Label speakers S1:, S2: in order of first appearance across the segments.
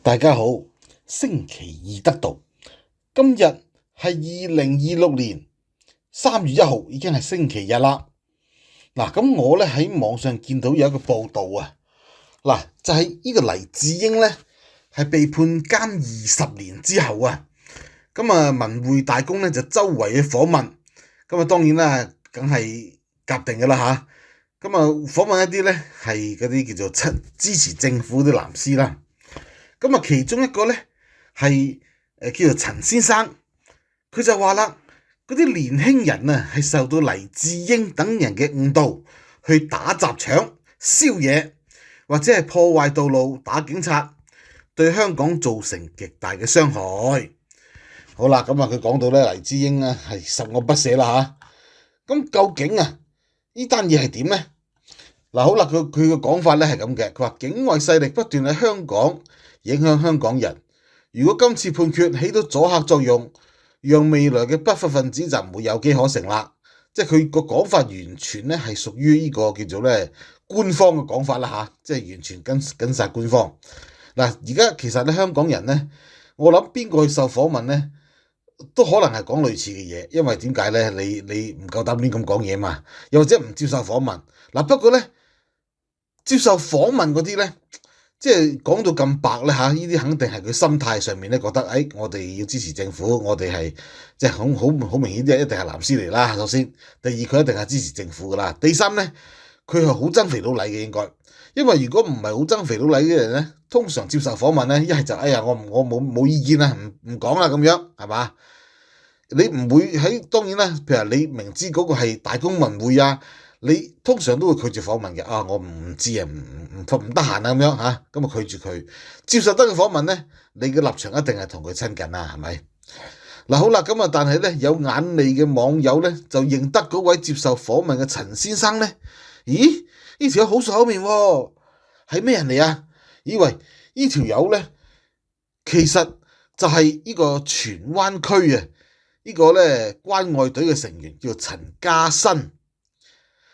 S1: 大家好，星期二得到，今日係2026年3月1號，已經係星期日啦。咁我咧喺網上見到有一個報道啊，就係呢個黎智英咧係被判監20年之後啊，文匯大公咧就周圍去訪問，當然啦，梗係夾定噶啦吓，訪問一啲咧係嗰啲叫做支持政府啲藍絲啦。其中一個咧係叫做陳先生，佢就話啦，嗰啲年輕人啊係受到黎智英等人嘅誤導，去打砸搶、燒嘢，或者係破壞道路、打警察，對香港造成極大嘅傷害。好啦，佢講到咧黎智英啊係十惡不赦啦吓，究竟呢單嘢係點咧？好啦，佢嘅講法咧係咁嘅，佢話境外勢力不斷喺香港影響香港人，如果今次判決起到阻嚇作用，讓未來嘅不法分子就唔會有機可乘啦。即係佢個講法完全咧係屬於呢個叫做咧官方嘅講法啦吓，即係完全跟晒官方。而家其實咧香港人咧，我諗邊個去受訪問咧，都可能係講類似嘅嘢，因為點解咧？你唔夠膽亂咁講嘢嘛，又或者唔接受訪問。不過咧接受訪問嗰啲咧，即係講到咁白咧吓，呢啲肯定係佢心態上面咧覺得，我哋要支持政府，我哋係即係好明顯啲，一定係藍絲嚟啦。首先，第二佢一定係支持政府噶啦。第三咧，佢係好憎肥佬黎嘅應該，因為如果唔係好憎肥佬黎嘅人咧，通常接受訪問咧，一係就我冇意見啦，唔講啦咁樣，係嘛？你唔會喺當然啦，譬如你明知嗰個係大公文匯啊，你通常都會拒絕訪問嘅。我唔知啊，唔得閒啊咁樣吓，拒絕佢。接受得嘅訪問咧，你嘅立場一定係同佢親近啦，係咪？好啦，但係咧有眼利嘅網友咧就認得嗰位接受訪問嘅陳先生咧，咦？呢條友好熟口面喎，係咩人嚟啊？以為呢條友咧其實就係呢個荃灣區啊呢個咧關愛隊嘅成員，叫做陳家新。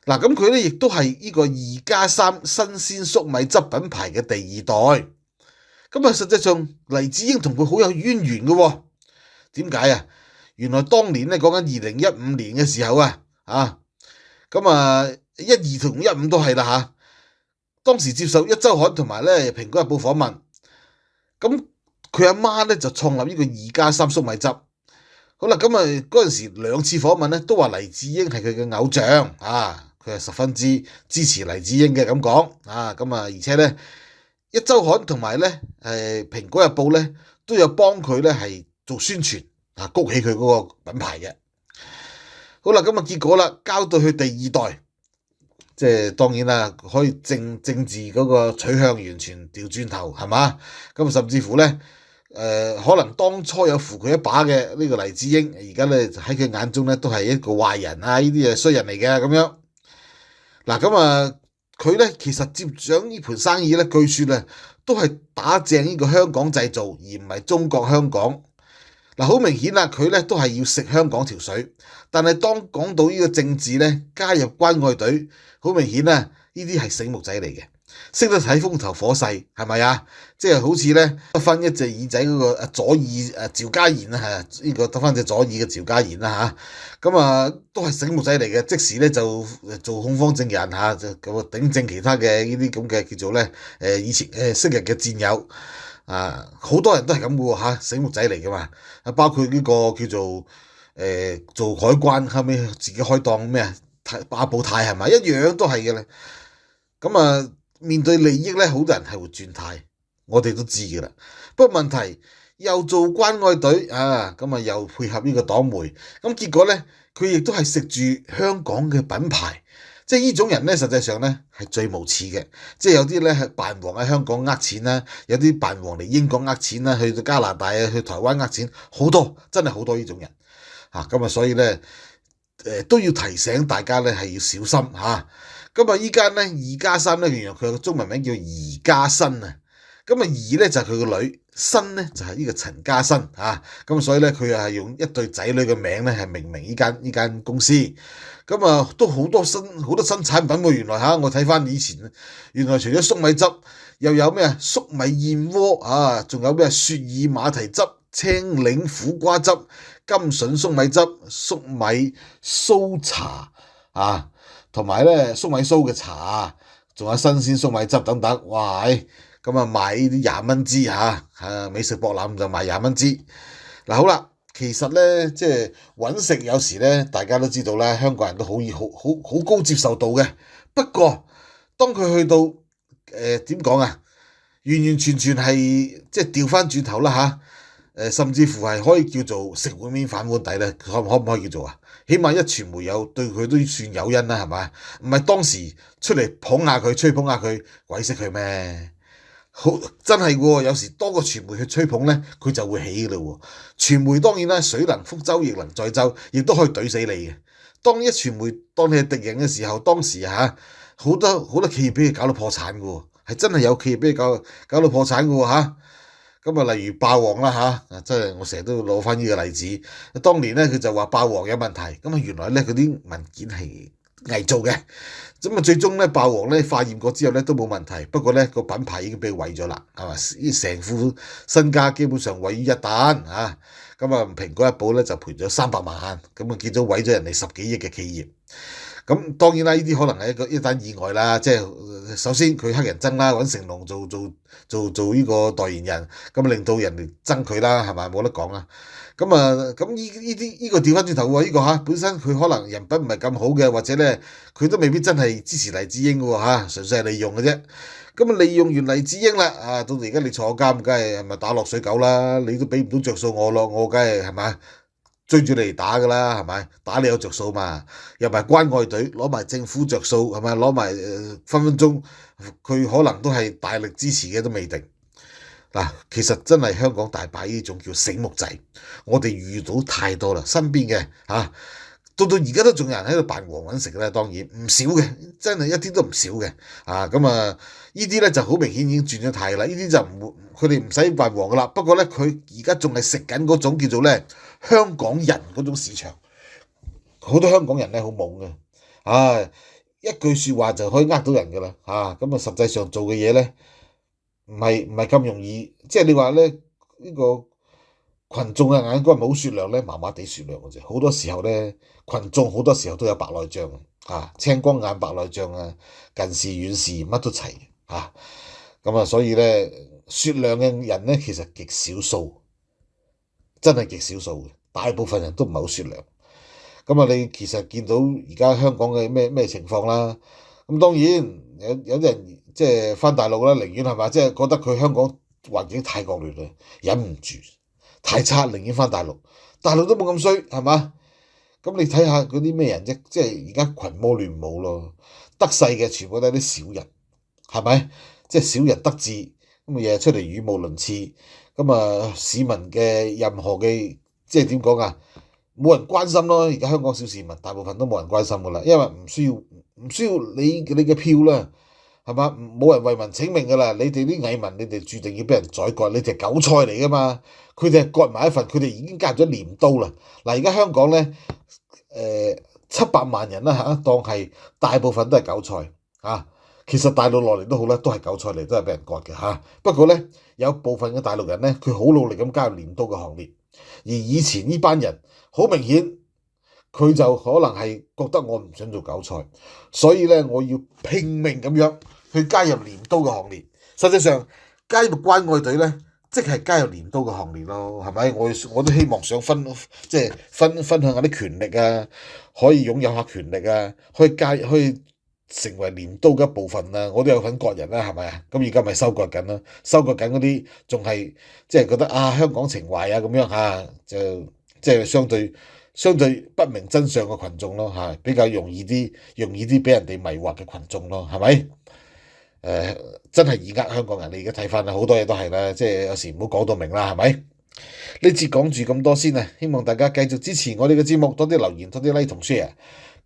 S1: 佢咧亦都係呢個2+3新鮮粟米汁品牌嘅第二代。實際上黎智英同佢好有淵源嘅喎。點解啊？原來當年咧講緊2015年嘅時候12同15都係啦吓。當時接受一週刊同埋咧蘋果日報訪問，佢阿媽咧就創立呢個2+3粟米汁。好啦，嗰陣時兩次訪問咧都話黎智英係佢嘅偶像佢係十分之支持黎智英嘅咁講而且咧一週刊同埋咧蘋果日報咧都有幫佢咧係做宣傳谷起佢嗰個品牌嘅。好啦，結果啦交到去第二代，即係當然啦，可以政治嗰個取向完全調轉頭係嘛？甚至乎咧可能當初有扶佢一把嘅呢個黎智英，而家咧喺佢眼中咧都係一個壞人呢啲係衰人嚟嘅咁樣。佢咧其實接掌呢盤生意咧，據說咧都係打正呢個香港製造，而唔係中國香港。好明顯啦，佢咧都係要食香港條水。但係當講到呢個政治咧，加入關愛隊，好明顯呢啲係醒目仔嚟嘅，識得睇風頭火勢，係咪啊？即係好似咧得翻一隻耳仔嗰個左耳趙家賢啊，呢個得翻隻左耳嘅趙家賢啦吓，都係醒目仔嚟嘅，即時咧就做控方證人吓，就咁頂正其他嘅呢啲咁嘅叫做咧以前昔日嘅戰友好多人都係咁嘅喎吓，醒目仔嚟噶嘛，包括呢個叫做做海關後尾自己開檔咩阿寶泰係咪一樣都係嘅咧？面對利益咧，好多人係會轉態，我哋都知噶啦。不過問題又做關愛隊又配合呢個黨媒，結果咧佢亦都係食住香港嘅品牌，即係呢種人咧，實際上咧係最無恥嘅。即係有啲咧係扮黃喺香港呃錢啦，有啲扮黃嚟英國呃錢啦，去到加拿大去台灣呃錢，好多真係好多呢種人所以咧都要提醒大家咧係要小心依家咧2+3咧，原來佢個中文名叫宜家新咁啊義咧就係佢個女，新咧就係呢個陳家新啊，咁所以咧佢係用一對仔女嘅名咧係命名呢間公司，咁啊都好多新產品喎，原來嚇我睇翻以前，原來除咗粟米汁，又有咩啊粟米燕窩啊，仲有咩雪耳馬蹄汁、青檸苦瓜汁、甘筍粟米汁、粟米酥茶啊，同埋咧粟米酥嘅茶，仲有新鮮粟米汁等等，哇！咁啊賣呢啲20蚊支嚇，美食博覽就賣20蚊支。嗱好啦，其實咧即係揾食有時咧，大家都知道啦，香港人都好高接受度嘅。不過當佢去到點講啊，完完全全係即係調翻轉頭啦嚇，甚至乎係可以叫做食碗面反碗底咧，可唔可以叫做啊？起碼一傳媒有對佢都算有因啦，係咪？唔係當時出嚟捧下佢，吹捧下佢，鬼識佢咩？好真係喎，有時多個傳媒去吹捧咧，佢就會起噶啦喎。傳媒當然啦，水能覆舟亦能載舟，亦都可以懟死你嘅。當一傳媒當你係敵人嘅時候，當時好多企業俾佢搞到破產噶喎，係真係有企業俾佢搞到破產噶喎嚇。咁啊，例如霸王啦嚇，真係我成日都攞翻呢個例子。當年咧佢就話霸王有問題，咁啊原來咧嗰啲文件係偽造嘅。咁啊，最終咧，霸王咧化驗過之後咧都冇問題，不過咧個品牌已經俾佢毀咗啦，係嘛？成副身家基本上毀於一旦啊！咁啊，蘋果日報咧就賠咗300萬，咁啊見咗毀咗人哋10幾億嘅企業。咁當然啦，呢啲可能係一單意外啦，即係首先佢黑人憎啦，揾成龍做呢個代言人，咁令到人哋憎佢啦，係咪？冇得講啦。咁啊，咁呢個調翻轉頭喎，呢個本身佢可能人品唔係咁好嘅，或者咧佢都未必真係支持黎智英嘅喎，純粹係利用嘅啫。咁啊，利用完黎智英啦，到而家你坐監，梗係咪打落水狗啦？你都俾唔到着數我咯，我梗係咪追住你嚟打噶啦，係咪？打你有着數嘛？又埋關愛隊攞埋政府着數，係咪？攞埋分分鐘佢可能都係大力支持嘅都未定。嗱，其實真係香港大把呢種叫醒目仔，我哋遇到太多啦，身邊嘅到而家都仲有人喺度扮黃揾食咧，當然唔少嘅，真係一啲都唔少嘅咁啊，呢啲咧就好明顯已經轉咗態啦，呢啲就唔會，佢哋唔使扮黃噶啦。不過咧，佢而家仲係食緊嗰種叫做咧香港人嗰種市場，好多香港人咧好懵嘅，一句説話就可以呃到人噶啦，咁啊實際上做嘅嘢咧唔係咁容易，即係你話咧呢個群眾嘅眼光係咪好雪亮咧？麻麻地雪亮嘅啫，好多時候咧群眾好多時候都有白內障青光眼、白內障近視、遠視乜都齊咁所以咧雪亮嘅人咧其實極少數，真係極少數嘅，大部分人都唔係好雪亮。咁你其實見到而家香港嘅咩情況啦？咁當然有啲人即係翻大陸啦，寧願係嘛，即係覺得佢香港環境太惡劣啦，忍唔住太差，寧願翻大陸。大陸都冇咁衰係嘛？咁你睇下嗰啲咩人啫？即係而家群魔亂舞咯，得勢嘅全部都係啲小人，係咪？即係小人得志，咁日日出嚟語無倫次，咁市民嘅任何嘅即係點講啊？冇人關心咯，而家香港小市民大部分都冇人關心噶啦，因為唔需要你嘅票啦，係嘛？冇人為民請命噶啦，你哋啲蟻民，你哋注定要俾人宰割，你哋係韭菜嚟噶嘛？佢哋係割埋一份，佢哋已經加入咗鐮刀啦。嗱，而家香港咧，700萬人啦當係大部分都係韭菜其實大陸落嚟都好啦，都係韭菜嚟，都係俾人割嘅不過咧，有部分嘅大陸人咧，佢好努力咁加入鐮刀嘅行列，而以前呢班人好明顯，佢就可能係覺得我唔想做韭菜，所以咧我要拼命咁樣去加入鐮刀嘅行列。實際上加入關愛隊咧，即係加入鐮刀嘅行列咯，係咪？我都希望想分享下啲權力可以擁有下權力可以成為鐮刀嘅一部分我都有份割人係咪啊？咁而家咪收割緊啦，收割緊嗰啲仲係即係覺得香港情懷咁樣就即係相對不明真相嘅群眾咯比較容易啲俾人哋迷惑嘅群眾咯，係咪？真係易呃香港人，你而家睇翻好多嘢都係啦，即係有時唔好講到明啦，係咪？呢節講住咁多先希望大家繼續支持我哋嘅節目，多啲留言，多啲 like 同 share。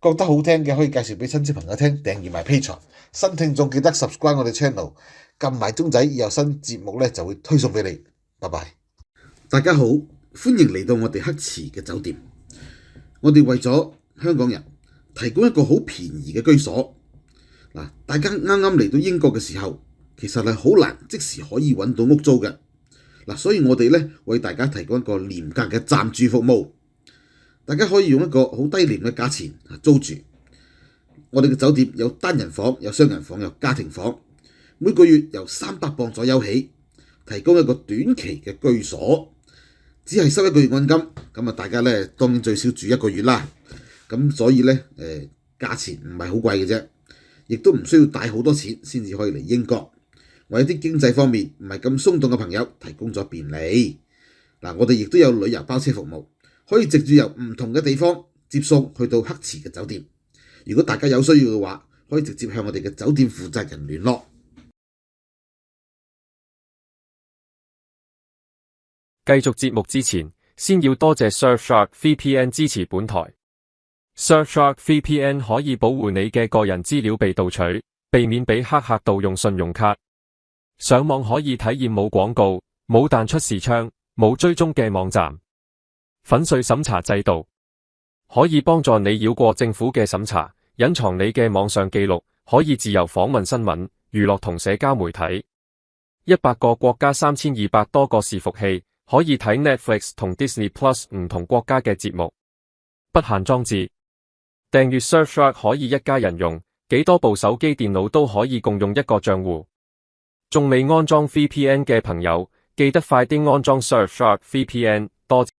S1: 覺得好聽嘅可以介紹俾親戚朋友聽，訂閱埋 Patreon。新聽眾記得 subscribe 我哋 channel， 撳埋鐘仔，有新節目咧就會推送俾你。拜拜。大家好，歡迎嚟到我哋黑池嘅酒店。我哋為咗香港人提供一個好便宜嘅居所。嗱，大家啱啱嚟到英國嘅時候，其實係好難即時可以揾到屋租嘅。嗱，所以我哋咧為大家提供一個廉價嘅暫住服務。大家可以用一個好低廉嘅價錢租住。我哋嘅酒店有單人房、有雙人房、有家庭房，每個月由300磅左右起，提供一個短期嘅居所，只係收1個月按金。咁啊，大家咧當然最少住1個月啦。咁所以咧價錢唔係好貴嘅啫，亦都唔需要帶好多錢先至可以嚟英國。為一啲經濟方面唔係咁鬆動嘅朋友提供咗便利。嗱，我哋亦都有旅遊包車服務。可以直接由唔同嘅地方接送去到黑池嘅酒店。如果大家有需要嘅話，可以直接向我哋嘅酒店負責人聯絡。
S2: 繼續節目之前，先要多謝 Surfshark VPN 支持本台。Surfshark VPN 可以保護你嘅個人資料被盜取，避免俾黑客盜用信用卡。上網可以體驗冇廣告、冇彈出視窗、冇追蹤嘅網站。粉碎審查制度可以幫助你繞過政府嘅審查，隱藏你嘅網上記錄，可以自由訪問新聞、娛樂同社交媒體。100個國家3200多個伺服器，可以睇 Netflix 同 Disney Plus 唔同國家嘅節目，不限裝置。訂閱 Surfshark 可以一家人用，幾多部手機電腦都可以共用一個賬戶。仲未安裝 VPN 嘅朋友，記得快啲安裝 Surfshark VPN。多謝。